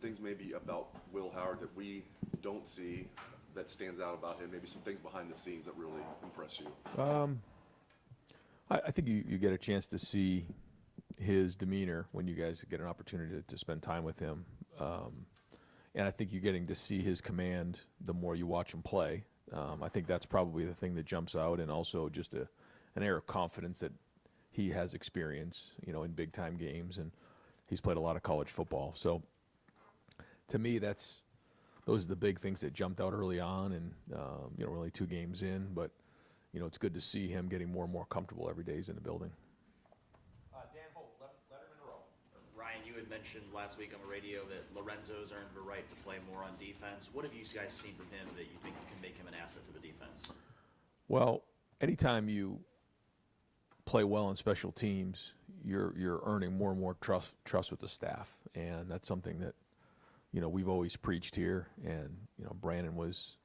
things maybe about Will Howard that we don't see that stands out about him? Maybe some things behind the scenes that really impress you? I think you get a chance to see his demeanor when you guys get an opportunity to spend time with him. And I think you're getting to see his command the more you watch him play. I think that's probably the thing that jumps out, and also just an air of confidence that he has experience, in big-time games, and he's played a lot of college football. So to me, those are the big things that jumped out early on, and we're only 2 games in, but it's good to see him getting more and more comfortable every day he's in the building. Dan Holt, Letterman Row. Ryan, you had mentioned last week on the radio that Lorenzo's earned the right to play more on defense. What have you guys seen from him that you think can make him an asset to the defense? Well, anytime you play well on special teams, you're earning more and more trust with the staff, and that's something that we've always preached here. And Brandon was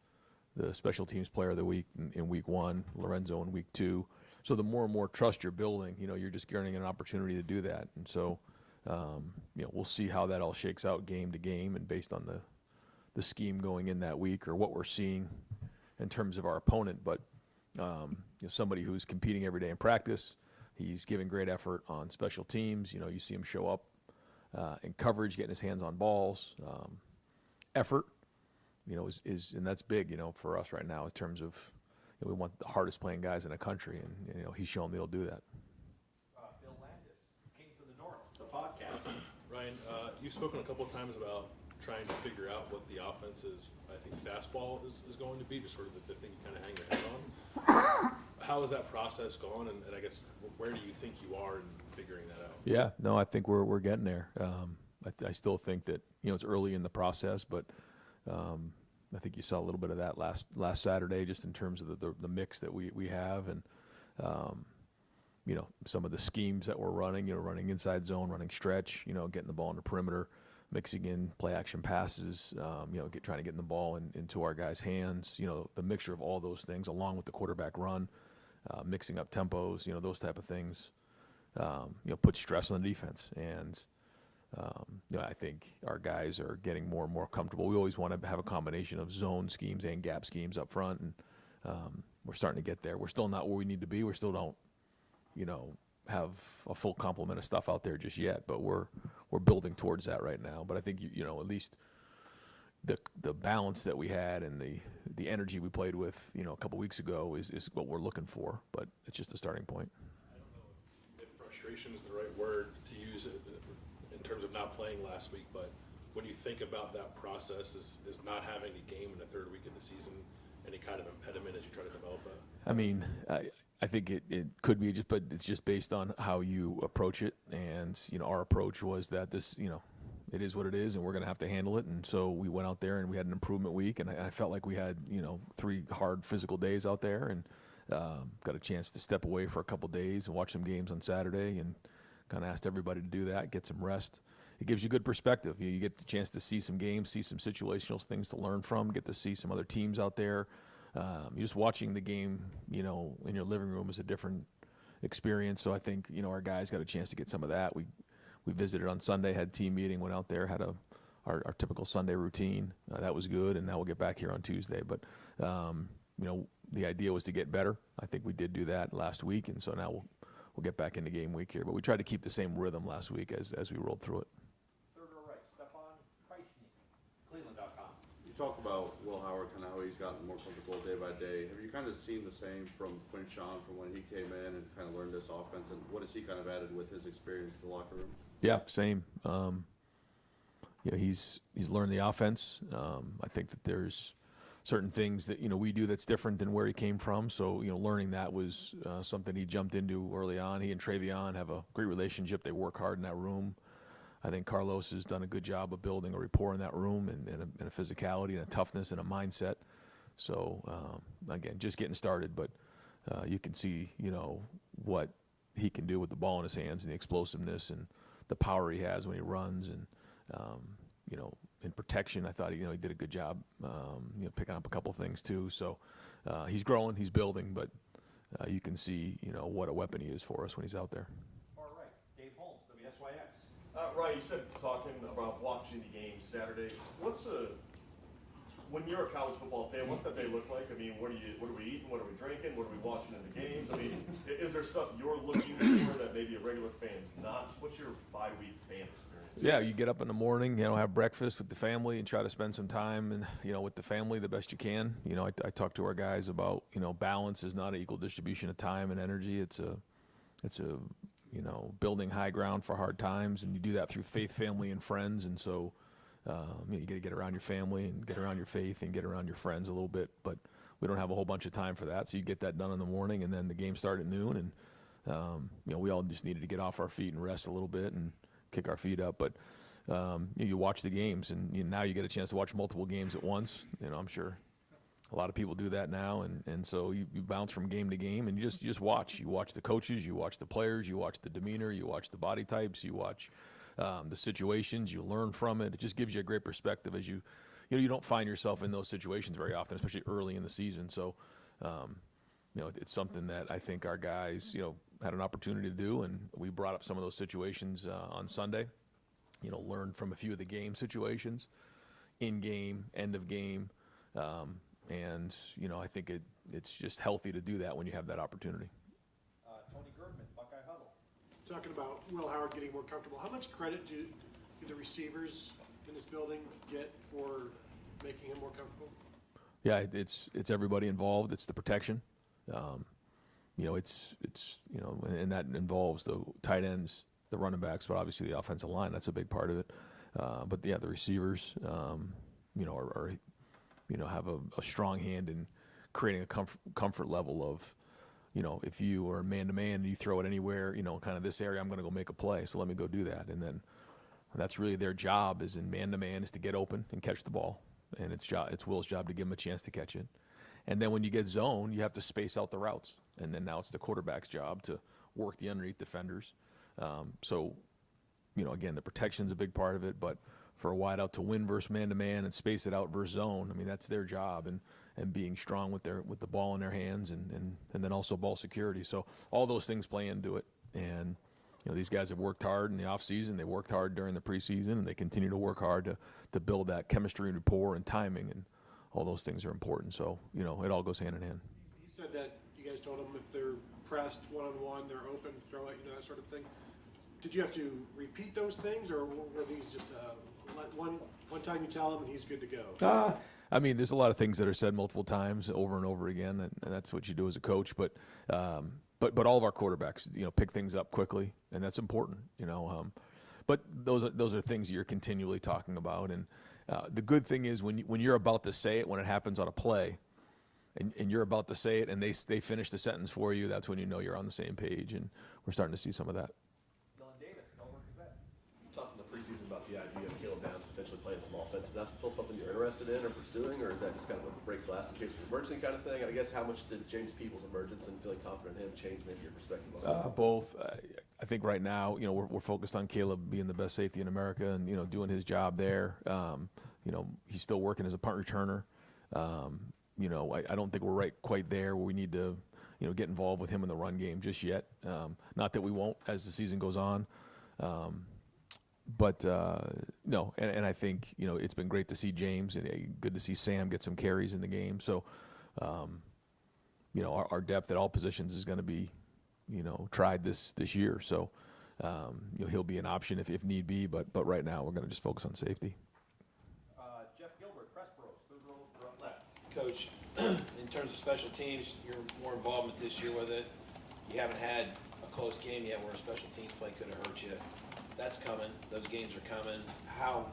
the special teams player of the week in week 1, Lorenzo in week 2. So the more and more trust you're building, you're just getting an opportunity to do that. And so we'll see how that all shakes out game to game, and based on the scheme going in that week or what we're seeing in terms of our opponent. But somebody who's competing every day in practice, he's giving great effort on special teams. You see him show up in coverage, getting his hands on balls. Effort, and that's big, for us right now in terms of we want the hardest playing guys in the country, and he's shown they'll do that. Bill Landis, Kings of the North, the podcast. Ryan, you've spoken a couple of times about trying to figure out what the offense's, I think, fastball is going to be, just sort of the thing you kind of hang your head on. How has that process gone, and I guess where do you think you are in figuring that out? Yeah, no, I think we're getting there. I still think that it's early in the process, but I think you saw a little bit of that last Saturday, just in terms of the mix that we have, and some of the schemes that we're running. Running inside zone, running stretch. Getting the ball in the perimeter, mixing in play action passes. Trying to get the ball into our guys' hands. The mixture of all those things, along with the quarterback run, mixing up tempos. Those type of things. Put stress on the defense, and I think our guys are getting more and more comfortable. We always want to have a combination of zone schemes and gap schemes up front, and we're starting to get there. We're still not where we need to be. We still don't, have a full complement of stuff out there just yet, but we're building towards that right now. But I think at least the balance that we had and the energy we played with a couple weeks ago is what we're looking for. But it's just a starting point. I don't know if frustration is the right word to use in terms of not playing last week, but when you think about that process, is not having a game in the 3rd week of the season any kind of impediment as you try to develop that? I mean, I think it could be, but it's just based on how you approach it. And our approach was that this, it is what it is, and we're going to have to handle it. And so we went out there and we had an improvement week, and I felt like we had 3 hard physical days out there, and got a chance to step away for a couple days and watch some games on Saturday, and kind of asked everybody to do that, get some rest. It gives you good perspective. You get the chance to see some games, see some situational things to learn from, get to see some other teams out there. Just watching the game, in your living room is a different experience. So I think, our guys got a chance to get some of that. We visited on Sunday, had team meeting, went out there, had our typical Sunday routine. That was good, and now we'll get back here on Tuesday. But, the idea was to get better. I think we did do that last week, and so now we'll get back into game week here. But we tried to keep the same rhythm last week as we rolled through it. Third row right, Stefan Kreisny, Cleveland.com. You talk about Will Howard, kind of how he's gotten more comfortable day by day. Have you kind of seen the same from Quinshawn from when he came in and kind of learned this offense? And what has he kind of added with his experience to the locker room? Yeah, same. He's learned the offense. I think that there's certain things that we do that's different than where he came from. So learning that was something he jumped into early on. He and Travion have a great relationship. They work hard in that room. I think Carlos has done a good job of building a rapport in that room, and a physicality and a toughness and a mindset. So again, just getting started, but you can see what he can do with the ball in his hands, and the explosiveness and the power he has when he runs, and in protection, I thought he did a good job, picking up a couple things too. So he's growing, he's building, but you can see, what a weapon he is for us when he's out there. All right, Dave Holmes, WSYX. Right, Stine, you said talking about watching the game Saturday. When you're a college football fan, what's that day look like? I mean, what are we eating? What are we drinking? What are we watching in the games? I mean, is there stuff you're looking for that maybe a regular fan's not? Just what's your bye-week fan experience? Yeah, you get up in the morning, have breakfast with the family and try to spend some time and, with the family the best you can. I talk to our guys about, balance is not an equal distribution of time and energy. It's a building high ground for hard times, and you do that through faith, family, and friends. And so, you got to get around your family and get around your faith and get around your friends a little bit. But we don't have a whole bunch of time for that, so you get that done in the morning, and then the game started at noon, and we all just needed to get off our feet and rest a little bit and kick our feet up. But you watch the games, and now you get a chance to watch multiple games at once. I'm sure a lot of people do that now, and so you bounce from game to game, and you just watch. You watch the coaches, you watch the players, you watch the demeanor, you watch the body types, you watch the situations, you learn from it. It just gives you a great perspective as you don't find yourself in those situations very often, especially early in the season. So, it's something that I think our guys, had an opportunity to do, and we brought up some of those situations on Sunday. Learned from a few of the game situations, in game, end of game, and I think it's just healthy to do that when you have that opportunity. Tony Girdman, Buckeye Huddle. Talking about Will Howard getting more comfortable, how much credit do the receivers in this building get for making him more comfortable? Yeah, it's everybody involved. It's the protection. And that involves the tight ends, the running backs, but obviously the offensive line. That's a big part of it. But the receivers, have a strong hand in creating a comfort level of, if you are man-to-man and you throw it anywhere, kind of this area, I'm going to go make a play, so let me go do that. And then that's really their job is in man-to-man is to get open and catch the ball. And it's Will's job to give him a chance to catch it. And then when you get zone, you have to space out the routes. And then now it's the quarterback's job to work the underneath defenders. Again, the protection's a big part of it, but for a wide out to win versus man-to-man and space it out versus zone, I mean, that's their job, and being strong with the ball in their hands and then also ball security. So all those things play into it. And, these guys have worked hard in the offseason. They worked hard during the preseason, and they continue to work hard to build that chemistry and rapport and timing, and all those things are important. So, it all goes hand in hand. He said that you guys told him if they're pressed one-on-one, they're open, throw it, that sort of thing. Did you have to repeat those things, or were these just one time you tell him and he's good to go? I mean, there's a lot of things that are said multiple times over and over again, and that's what you do as a coach. But all of our quarterbacks, pick things up quickly, and that's important. But those are things that you're continually talking about. And the good thing is when you're about to say it, when it happens on a play, and you're about to say it, and they finish the sentence for you, that's when you know you're on the same page. And we're starting to see some of that. Dylan Davis, Culver Gazette. You talked in the preseason about the idea of Caleb Downs potentially playing some offense. Is that still something you're interested in or pursuing, or is that just kind of a break glass in case of emergency kind of thing? And I guess how much did James Peoples' emergence and feeling confident in him change maybe your perspective on that? Both. I think right now, we're focused on Caleb being the best safety in America and, doing his job there. He's still working as a punt returner. I don't think we're quite there where we need to, get involved with him in the run game just yet. Not that we won't as the season goes on. But no, and I think, it's been great to see James and good to see Sam get some carries in the game. So, our depth at all positions is going to be, tried this year. So, he'll be an option if need be, but right now we're going to just focus on safety. Jeff Gilbert, Press Bros, third row left. Coach, in terms of special teams, you're more involvement this year with it. You haven't had a close game yet where a special teams play could have hurt you. That's coming. Those games are coming. How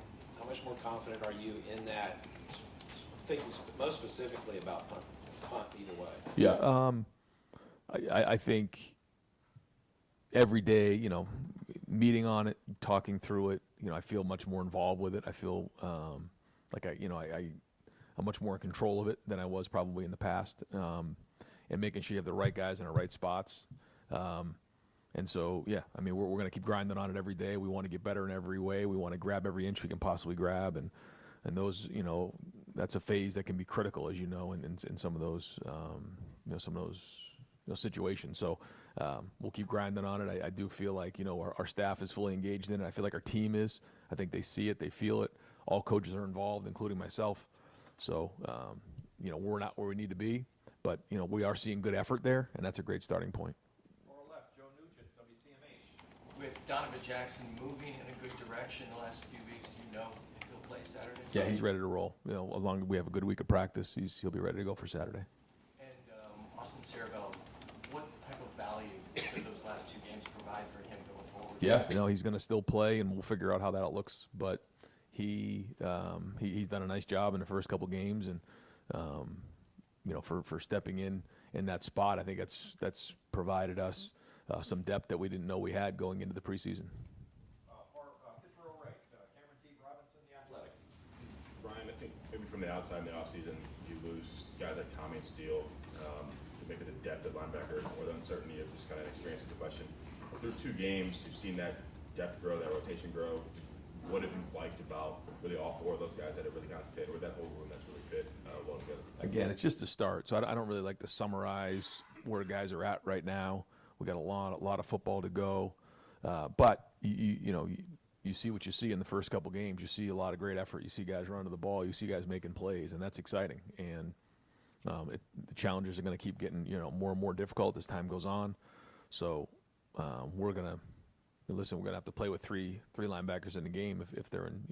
much more confident are you in that? Thinking most specifically about punt either way. Yeah, I think every day, meeting on it, talking through it, I feel much more involved with it. I feel like I'm much more in control of it than I was probably in the past, and making sure you have the right guys in the right spots. And so, yeah, I mean, we're going to keep grinding on it every day. We want to get better in every way. We want to grab every inch we can possibly grab, and those, that's a phase that can be critical, as in some of those, situations. So we'll keep grinding on it. I do feel like, our staff is fully engaged in it. I feel like our team is. I think they see it, they feel it. All coaches are involved, including myself. So, we're not where we need to be, but, we are seeing good effort there, and that's a great starting point. Far left, Joe Nugent, WCMH. With Donovan Jackson moving in a good direction the last few weeks, do you know if he'll play Saturday? Yeah, he's ready to roll. As long as we have a good week of practice, he'll be ready to go for Saturday. And Austin Cerebell, what type of value could those last two games provide for him going forward? Yeah, he's going to still play, and we'll figure out how that looks. But he's done a nice job in the first couple games, and for stepping in that spot, I think that's provided us some depth that we didn't know we had going into the preseason. Fifth row right, Cameron T. Robinson, The Athletic. Brian, I think maybe from the outside in the offseason, you lose guys like Tommy and Steele, maybe the depth of linebacker or the uncertainty of just kind of experience with the question. Through 2 games, you've seen that depth grow, that rotation grow. What have you liked about really all 4 of those guys that have really kind of fit, or that whole room that's really fit well together? Again, it's just a start, so I don't really like to summarize where guys are at right now. We got a lot of football to go, but you see what you see in the first couple games. You see a lot of great effort. You see guys running to the ball. You see guys making plays, and that's exciting. And the challenges are going to keep getting more and more difficult as time goes on. So we're gonna have to play with three linebackers in the game if they're in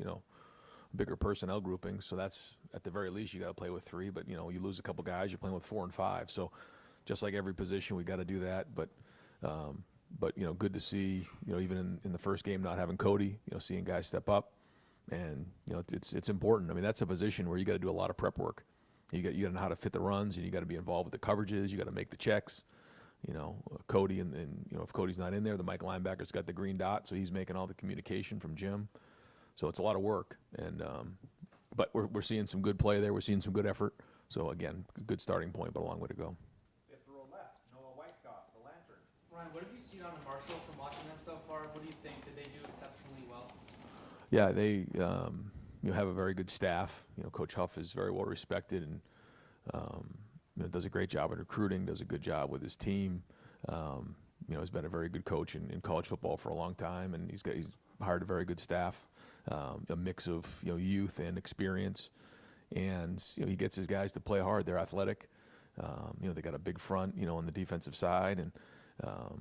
bigger personnel groupings. So that's at the very least you got to play with 3. But you lose a couple guys, you're playing with 4 and 5. So just like every position, we got to do that. But good to see even in the first game not having Cody, seeing guys step up, and it's important. I mean, that's a position where you got to do a lot of prep work. You got to know how to fit the runs, and you got to be involved with the coverages. You got to make the checks. Cody and if Cody's not in there, the Mike linebacker's got the green dot, so he's making all the communication from Jim. So it's a lot of work, and but we're seeing some good play there. We're seeing some good effort. So again, good starting point, but a long way to go. Fifth row left, Noah Weisskopf, The Lantern. Ryan, what have you seen on the Marshall from watching them so far? What do you think? Did they do exceptionally well? Yeah, they have a very good staff. Coach Huff is very well respected, and does a great job in recruiting. Does a good job with his team. Has been a very good coach in college football for a long time, and he's hired a very good staff, a mix of youth and experience, and he gets his guys to play hard. They're athletic. They got a big front, on the defensive side, and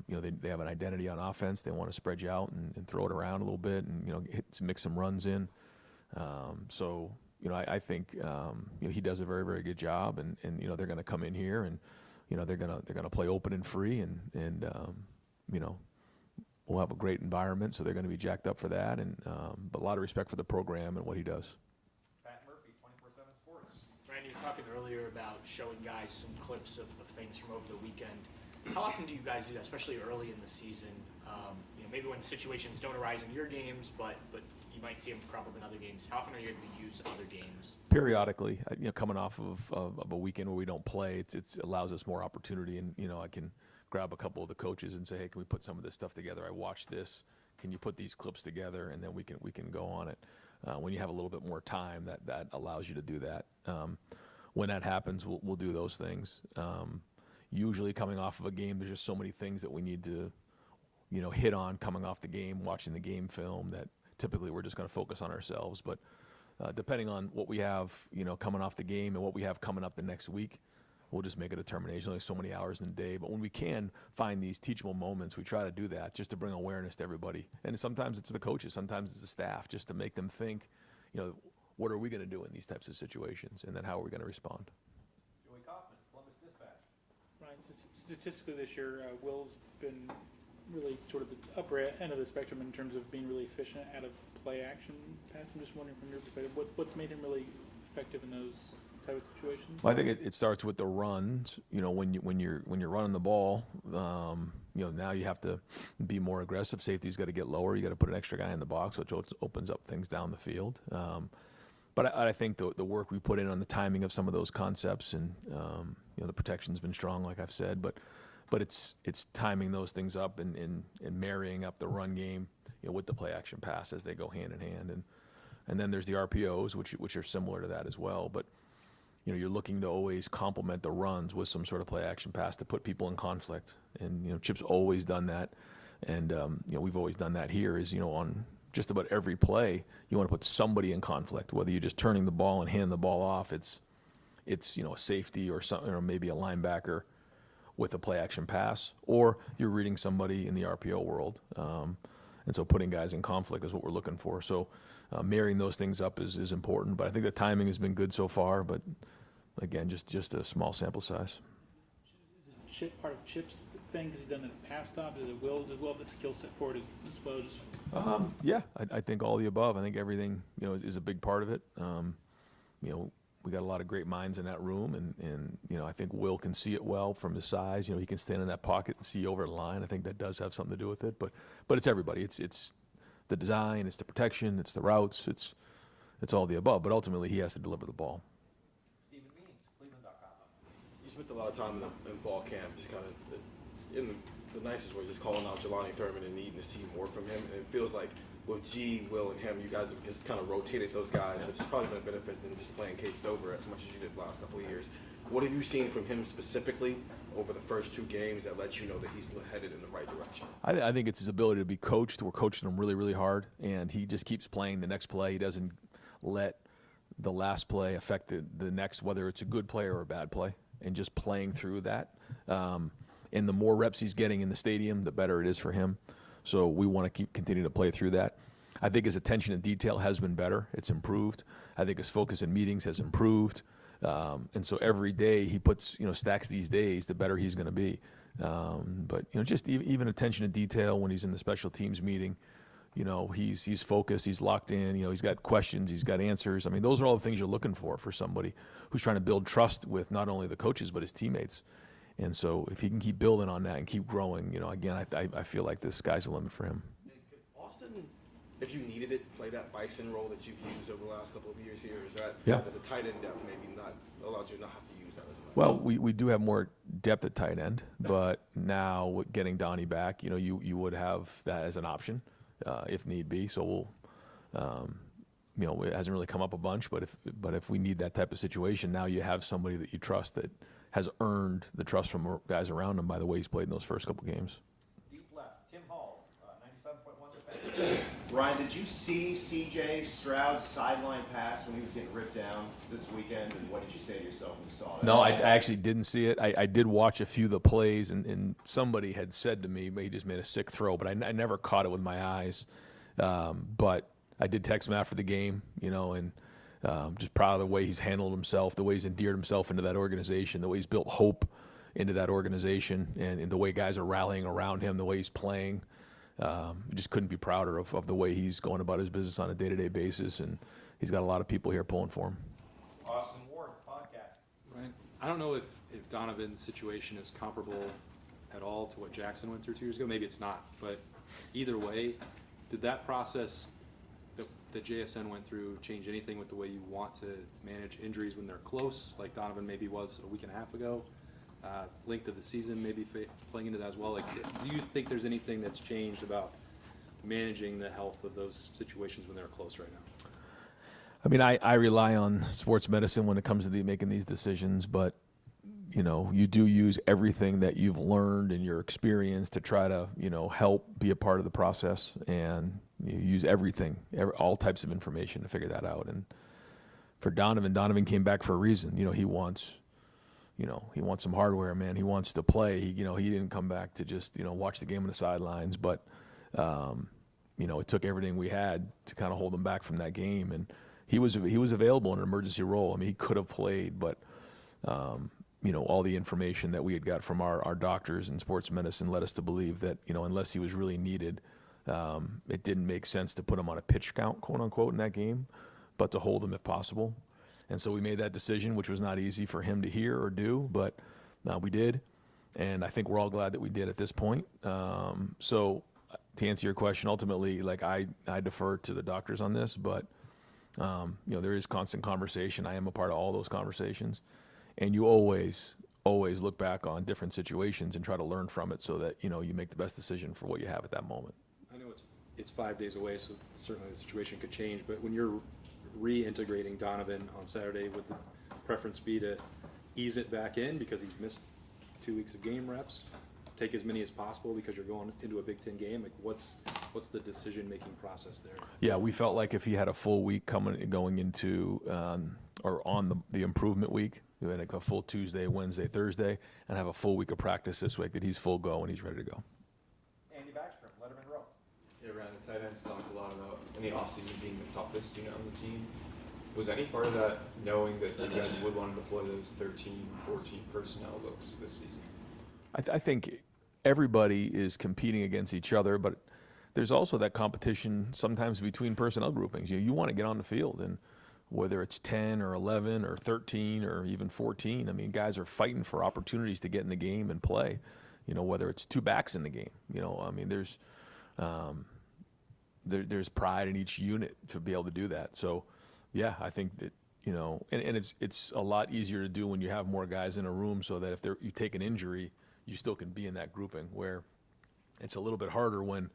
they have an identity on offense. They want to spread you out and throw it around a little bit, and mix some runs in. I think he does a very, very good job, and they're going to come in here, and they're going to play open and free, and we'll have a great environment, so they're going to be jacked up for that, but a lot of respect for the program and what he does. Pat Murphy, 24/7 Sports. Randy, you were talking earlier about showing guys some clips of things from over the weekend. How often do you guys do that, especially early in the season? Maybe when situations don't arise in your games, but you might see them crop up in other games. How often are you able to use other games? Periodically, coming off of a weekend where we don't play, it allows us more opportunity, and I can grab a couple of the coaches and say, hey, can we put some of this stuff together? I watched this. Can you put these clips together, and then we can go on it. When you have a little bit more time, that allows you to do that. When that happens, we'll do those things. Usually, coming off of a game, there's just so many things that we need to hit on coming off the game, watching the game film, that typically we're just going to focus on ourselves. But depending on what we have, coming off the game and what we have coming up the next week, we'll just make a determination. Only so many hours in the day. But when we can find these teachable moments, we try to do that just to bring awareness to everybody. And sometimes it's the coaches, sometimes it's the staff, just to make them think, what are we going to do in these types of situations, and then how are we going to respond? Joey Kaufman, Columbus Dispatch. Ryan, statistically this year, Will's been really sort of the upper end of the spectrum in terms of being really efficient out of play action pass. I'm just wondering from your perspective, what's made him really effective in those type of situations? Well, I think it starts with the runs. When you're running the ball, now you have to be more aggressive. Safety's got to get lower. You got to put an extra guy in the box, which opens up things down the field. But I think the work we put in on the timing of some of those concepts, and the protection's been strong, like I've said, but it's timing those things up and marrying up the run game with the play action pass as they go hand in hand, and then there's the RPOs which are similar to that as well. But you're looking to always complement the runs with some sort of play action pass to put people in conflict. And, Chip's always done that. And, we've always done that here is, on just about every play, you want to put somebody in conflict, whether you're just turning the ball and handing the ball off. It's a safety or something, or maybe a linebacker with a play action pass, or you're reading somebody in the RPO world. And so putting guys in conflict is what we're looking for. So marrying those things up is important. But I think the timing has been good so far. But again, just a small sample size. Is Chip part of Chip's thing because he's done it in the past stop? Does Will have the skill set for it as well? Yeah, I think all the above. I think everything is a big part of it. We got a lot of great minds in that room, and I think Will can see it well from his size. He can stand in that pocket and see over the line. I think that does have something to do with it. But it's everybody. It's the design, it's the protection, it's the routes, it's all the above. But ultimately, he has to deliver the ball. Stephen Means, Cleveland.com. You spent a lot of time in fall camp, just kind of in the nicest way, just calling out Galani Thurman and needing to see more from him. And it feels like with G, Will, and him, you guys have just kind of rotated those guys, which has probably been a benefit than just playing Kate Stover as much as you did the last couple of years. What have you seen from him specifically over the first 2 games that let you know that he's headed in the right direction? I think it's his ability to be coached. We're coaching him really, really hard, and he just keeps playing the next play. He doesn't let the last play affect the next, whether it's a good play or a bad play, and just playing through that. And the more reps he's getting in the stadium, the better it is for him. So we want to continue to play through that. I think his attention to detail has been better. It's improved. I think his focus in meetings has improved. And so every day he puts, stacks these days, the better he's going to be. But, just even attention to detail when he's in the special teams meeting, he's focused, he's locked in, he's got questions, he's got answers. I mean, those are all the things you're looking for somebody who's trying to build trust with not only the coaches, but his teammates. And so if he can keep building on that and keep growing, again, I feel like the sky's the limit for him. Could Austin, if you needed it, play that Bison role that you've used over the last couple of years here? Is that, as a tight end depth, maybe not allowed you to not have to use that as a Well, we do have more depth at tight end, but now with getting Donnie back, you would have that as an option if need be. So we'll, it hasn't really come up a bunch, but if we need that type of situation, now you have somebody that you trust that has earned the trust from guys around him by the way he's played in those first couple games. Deep left, Tim Hall, 97.1 defender. Ryan, did you see C.J. Stroud's sideline pass when he was getting ripped down this weekend, and what did you say to yourself when you saw that? No, I actually didn't see it. I did watch a few of the plays, and somebody had said to me, he just made a sick throw, but I never caught it with my eyes. But I did text him after the game, and just proud of the way he's handled himself, the way he's endeared himself into that organization, the way he's built hope into that organization, and the way guys are rallying around him, the way he's playing. Just couldn't be prouder of the way he's going about his business on a day-to-day basis, and he's got a lot of people here pulling for him. Austin Ward, podcast. Right. I don't know if Donovan's situation is comparable at all to what Jackson went through 2 years ago. Maybe it's not, but either way, did that process that JSN went through change anything with the way you want to manage injuries when they're close, like Donovan maybe was a week and a half ago? Length of the season maybe playing into that as well. Like, do you think there's anything that's changed about managing the health of those situations when they're close right now? I mean, I rely on sports medicine when it comes to making these decisions, but you do use everything that you've learned in your experience to try to help be a part of the process, and you use all types of information to figure that out. And for Donovan came back for a reason. He wants some hardware, man. He wants to play. He didn't come back to just watch the game on the sidelines, but it took everything we had to kind of hold him back from that game. And he was available in an emergency role. I mean, he could have played, but all the information that we had got from our doctors and sports medicine led us to believe that unless he was really needed, it didn't make sense to put him on a pitch count, quote unquote, in that game, but to hold him if possible. And so we made that decision, which was not easy for him to hear or do, but we did. And I think we're all glad that we did at this point. So to answer your question, ultimately, like I defer to the doctors on this, but there is constant conversation. I am a part of all those conversations. And you always look back on different situations and try to learn from it so that, you make the best decision for what you have at that moment. I know it's 5 days away, so certainly the situation could change, but when you're reintegrating Donovan on Saturday with the preference be to ease it back in because he's missed 2 weeks of game reps, take as many as possible because you're going into a Big Ten game? Like, what's the decision-making process there? Yeah, we felt like if he had a full week going into or on the improvement week, you had like a full Tuesday, Wednesday, Thursday, and have a full week of practice this week, that he's full go and he's ready to go. Andy Backstrom, Letterman Row. Yeah, Ryan, the tight ends talked a lot about in the offseason being the toughest unit on the team. Was any part of that knowing that you guys would want to deploy those 13, 14 personnel looks this season? I think everybody is competing against each other, but there's also that competition sometimes between personnel groupings. You want to get on the field, and whether it's 10 or 11 or 13 or even 14, I mean, guys are fighting for opportunities to get in the game and play. Whether it's two backs in the game, I mean, there's pride in each unit to be able to do that. So, yeah, I think that, and it's a lot easier to do when you have more guys in a room, so that if you take an injury, you still can be in that grouping, where it's a little bit harder when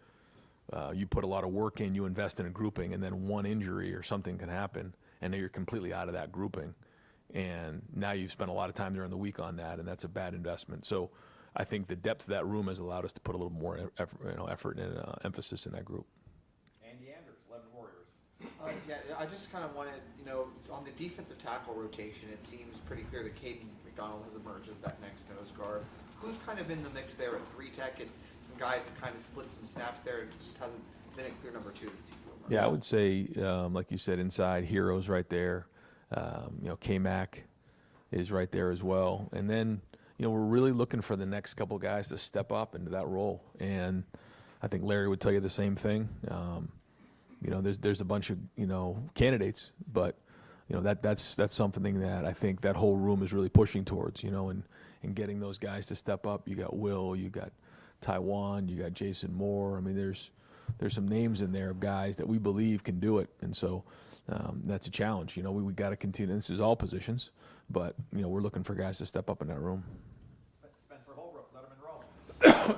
you put a lot of work in, you invest in a grouping, and then one injury or something can happen, and then you're completely out of that grouping. And now you've spent a lot of time during the week on that, and that's a bad investment. So I think the depth of that room has allowed us to put a little more effort and emphasis in that group. Andy Anders, Lebanon Warriors. Yeah, I just kind of wanted, on the defensive tackle rotation, it seems pretty clear that Caden McDonald has emerged as that next nose guard. Who's kind of in the mix there at 3 tech? And some guys have kind of split some snaps there. It just hasn't been a clear number 2 that's equal. Yeah, I would say, like you said, inside, Hero's right there. K-Mac is right there as well. And then, we're really looking for the next couple guys to step up into that role. And I think Larry would tell you the same thing. There's a bunch of, candidates, but, that's something that I think that whole room is really pushing towards, and getting those guys to step up. You got Will, you got Taiwan, you got Jason Moore. I mean, there's some names in there of guys that we believe can do it, and so that's a challenge. We got to continue. This is all positions, but we're looking for guys to step up in that room. Spencer Holbrook, Letterman Row.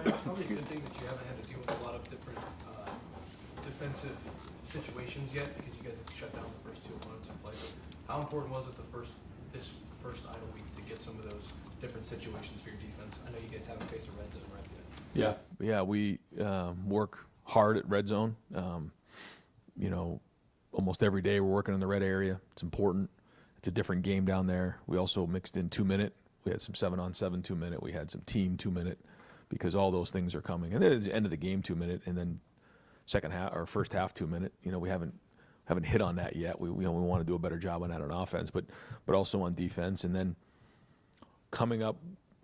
It's probably a good thing that you haven't had to deal with a lot of different defensive situations yet, because you guys have shut down the first 2 opponents you played. How important was it this first idle week to get some of those different situations for your defense? I know you guys haven't faced a red zone rep yet. Yeah, we work hard at red zone. Almost every day we're working in the red area. It's important. It's a different game down there. We also mixed in 2-minute. We had some 7-on-7 2-minute. We had some team 2-minute, because all those things are coming. And then at the end of the game 2-minute, and then second half or first half 2-minute. We haven't hit on that yet. We want to do a better job on that on offense, but also on defense. And then coming up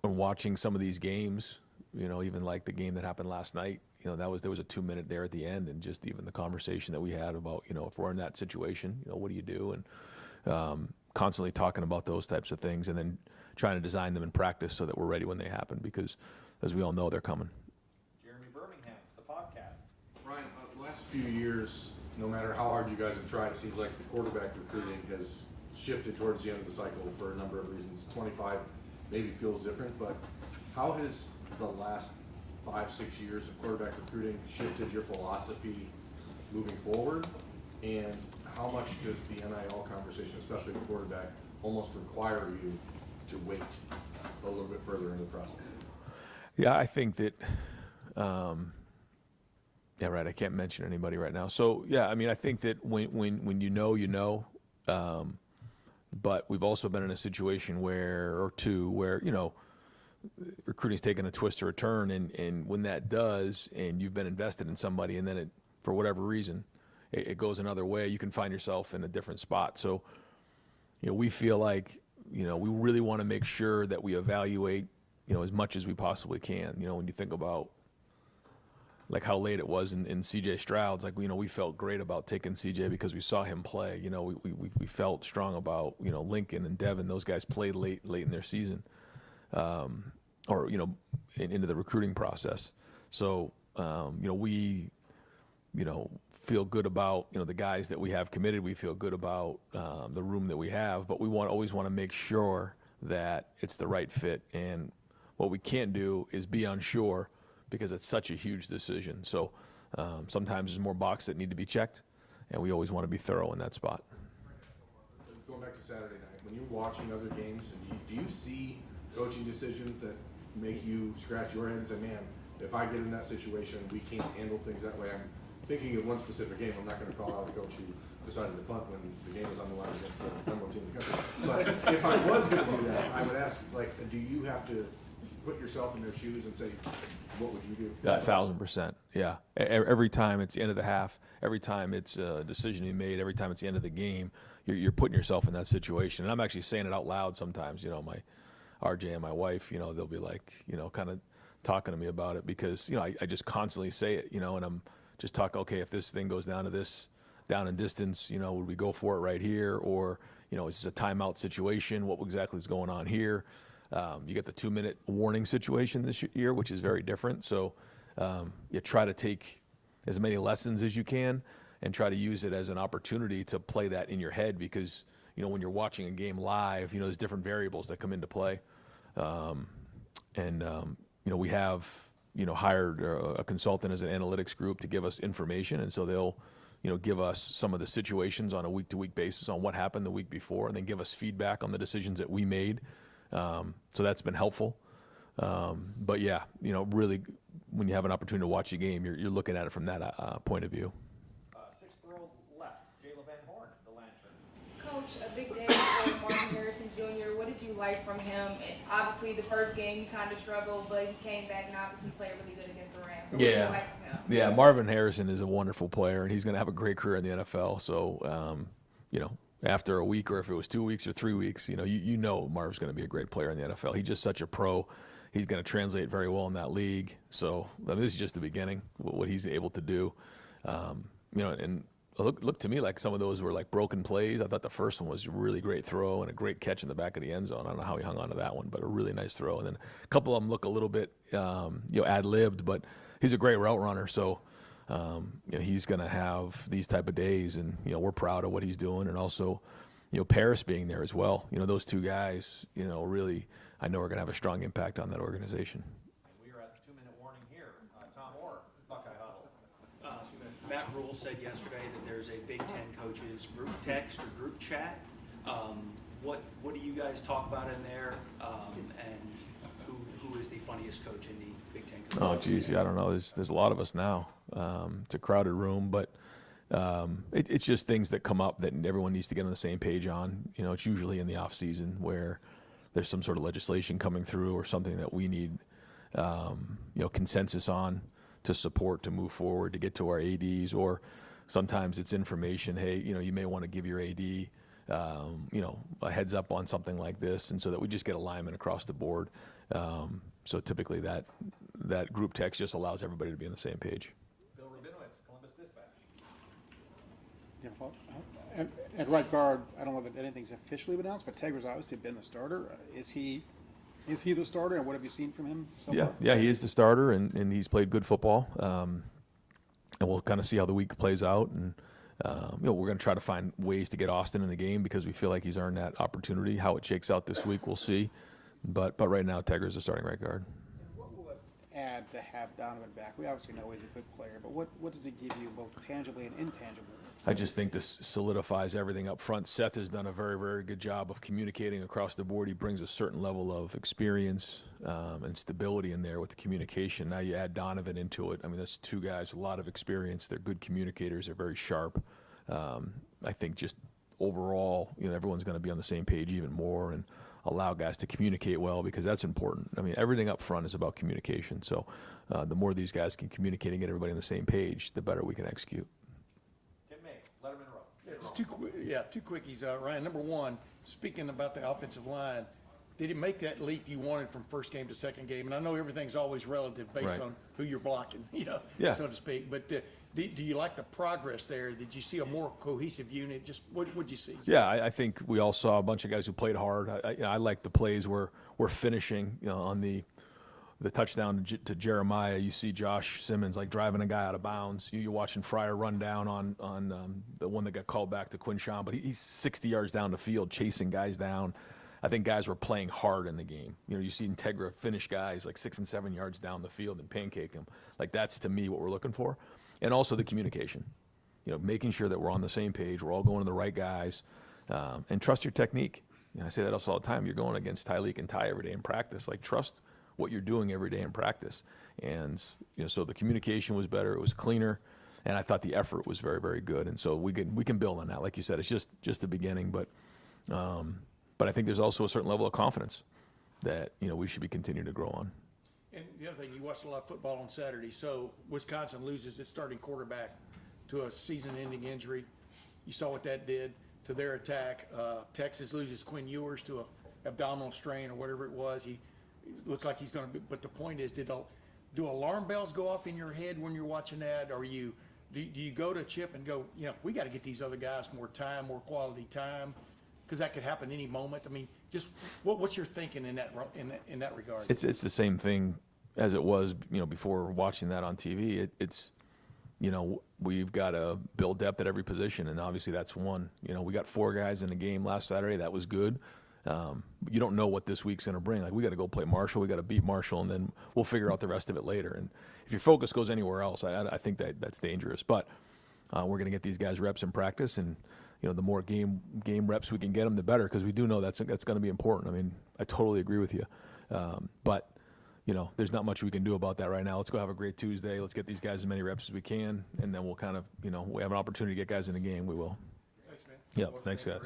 and watching some of these games, even like the game that happened last night, there was a 2-minute there at the end, and just even the conversation that we had about, if we're in that situation, what do you do? And constantly talking about those types of things, and then trying to design them in practice so that we're ready when they happen, because as we all know, they're coming. Jeremy Birmingham, the podcast. Ryan, last few years, no matter how hard you guys have tried, it seems like the quarterback recruiting has shifted towards the end of the cycle for a number of reasons. 25 maybe feels different, but how has the last 5-6 years of quarterback recruiting shifted your philosophy moving forward? And how much does the NIL conversation, especially the quarterback, almost require you to wait a little bit further in the process? Yeah, I think that, I can't mention anybody right now. So, yeah, I mean, I think that when you know, but we've also been in a situation where recruiting's taken a twist or a turn, and when that does, and you've been invested in somebody, and then it, for whatever reason, it goes another way, you can find yourself in a different spot. So, we feel like, we really want to make sure that we evaluate, as much as we possibly can. When you think about like how late it was in CJ Stroud's, like, we felt great about taking CJ because we saw him play. We felt strong about, Lincoln and Devin. Those guys played late in their season, or, into the recruiting process. So, we, feel good about, the guys that we have committed. We feel good about the room that we have, but we always want to make sure that it's the right fit. And what we can't do is be unsure, because it's such a huge decision. So sometimes there's more boxes that need to be checked, and we always want to be thorough in that spot. going back to Saturday night, when you're watching other games, and do you see coaching decisions that make you scratch your head and say, man, if I get in that situation, we can't handle things that way? I'm thinking of one specific game. I'm not going to call out a coach who decided to punt when the game was on the line against the number one team in the country. But if I was going to do that, I would ask, like, do you have to put yourself in their shoes and say, what would you do? Yeah, 1,000%. Yeah. Every time it's the end of the half, every time it's a decision you made, every time it's the end of the game, you're putting yourself in that situation. And I'm actually saying it out loud sometimes. You know, my RJ and my wife, you know, they'll be like, you know, kind of talking to me about it because, you know, I just constantly say it, you know, and I'm just talking, okay, if this thing goes down to this, down in distance, you know, would we go for it right here? Or, you know, is this a timeout situation? What exactly is going on here? You get the 2-minute warning situation this year, which is very different. So you try to take as many lessons as you can and try to use it as an opportunity to play that in your head because, you know, when you're watching a game live, you know, there's different variables that come into play. You know, we have, you know, hired a consultant as an analytics group to give us information. And so they'll, you know, give us some of the situations on a week-to-week basis on what happened the week before and then give us feedback on the decisions that we made. So that's been helpful. But yeah, you know, really, when you have an opportunity to watch a game, you're looking at it from that point of view. Sixth row left, Jayla Van Horn, the Lantern. Coach, a big day for Marvin Harrison Jr. What did you like from him? And obviously, the first game he kind of struggled, but he came back and obviously played really good against the Rams. So what did you like from him? Yeah, Marvin Harrison is a wonderful player, and he's going to have a great career in the NFL. So, you know, after a week or if it was 2 weeks or 3 weeks, you know, you know Marv's going to be a great player in the NFL. He's just such a pro. He's going to translate very well in that league. So I mean, this is just the beginning, what he's able to do. You know, and look to me like some of those were like broken plays. I thought the first one was a really great throw and a great catch in the back of the end zone. I don't know how he hung on to that one, but a really nice throw. And then a couple of them look a little bit, you know, ad-libbed, but he's a great route runner. So, you know, he's going to have these type of days, and you know, we're proud of what he's doing, and also, you know, Paris being there as well. You know, those two guys, you know, really, I know are going to have a strong impact on that organization. We are at the 2-minute warning here. Tom Orr, Buckeye Huddle. Matt Rule said yesterday that there's a Big Ten coaches group text or group chat. What do you guys talk about in there? And who is the funniest coach in the Big Ten? Oh, geez, yeah, I don't know. There's a lot of us now. It's a crowded room, but it's just things that come up that everyone needs to get on the same page on. You know, it's usually in the off season where there's some sort of legislation coming through or something that we need, you know, consensus on to support, to move forward, to get to our ADs, or sometimes it's information. Hey, you know, you may want to give your AD, you know, a heads up on something like this, and so that we just get alignment across the board. So typically that group text just allows everybody to be on the same page. Bill Rabinowitz, Columbus Dispatch. Yeah, well, at right guard, I don't know that anything's officially been announced, but Tegra's obviously been the starter. Is he the starter, and what have you seen from him so far? Yeah, he is the starter, and he's played good football. And we'll kind of see how the week plays out, and you know, we're going to try to find ways to get Austin in the game because we feel like he's earned that opportunity. How it shakes out this week, we'll see. But right now, Tegra's the starting right guard. What will it add to have Donovan back? We obviously know he's a good player, but what does it give you both tangibly and intangibly? I just think this solidifies everything up front. Seth has done a very, very good job of communicating across the board. He brings a certain level of experience and stability in there with the communication. Now you add Donovan into it. I mean, that's two guys with a lot of experience. They're good communicators. They're very sharp. I think just overall, you know, everyone's going to be on the same page even more and allow guys to communicate well, because that's important. I mean, everything up front is about communication. So the more these guys can communicate and get everybody on the same page, the better we can execute. Tim May, Letterman Row. Yeah, just two quickies, Ryan. Number one, speaking about the offensive line, did it make that leap you wanted from first game to second game? And I know everything's always relative based Right. on who you're blocking, you know, Yeah. so to speak. But do you like the progress there? Did you see a more cohesive unit? Just what'd you see? Yeah, I think we all saw a bunch of guys who played hard. I like the plays where we're finishing, you know, on the touchdown to Jeremiah. You see Josh Simmons like driving a guy out of bounds. You're watching Fryer run down on the one that got called back to Quinshawn, but he's 60 yards down the field chasing guys down. I think guys were playing hard in the game. You know, you see Integra finish guys like 6 and 7 yards down the field and pancake them. Like, that's to me what we're looking for. And also the communication. You know, making sure that we're on the same page, we're all going to the right guys. and trust your technique. I say that also all the time. You're going against Tyleek and Ty every day in practice. Like, trust what you're doing every day in practice. And so the communication was better. It was cleaner. And I thought the effort was very, very good. And so we can build on that. Like you said, it's just the beginning. But I think there's also a certain level of confidence that we should be continuing to grow on. And the other thing, you watched a lot of football on Saturday. So Wisconsin loses its starting quarterback to a season-ending injury. You saw what that did to their attack. Texas loses Quinn Ewers to an abdominal strain or whatever it was. He looks like he's going to be. But the point is, do alarm bells go off in your head when you're watching that? Or do you go to Chip and go, we got to get these other guys more time, more quality time, because that could happen any moment. I mean, just what's your thinking in that regard? It's the same thing as it was before watching that on TV. It's we've got to build depth at every position, and obviously that's one. We got 4 guys in the game last Saturday. That was good. But you don't know what this week's going to bring. Like, we got to go play Marshall. We got to beat Marshall, and then we'll figure out the rest of it later. And if your focus goes anywhere else, I think that's dangerous. But we're going to get these guys reps in practice, and the more game reps we can get them, the better, because we do know that's going to be important. I mean, I totally agree with you. But there's not much we can do about that right now. Let's go have a great Tuesday. Let's get these guys as many reps as we can, and then we'll kind of we have an opportunity to get guys in the game. We will. Thanks, man. Yeah. Thanks, guys.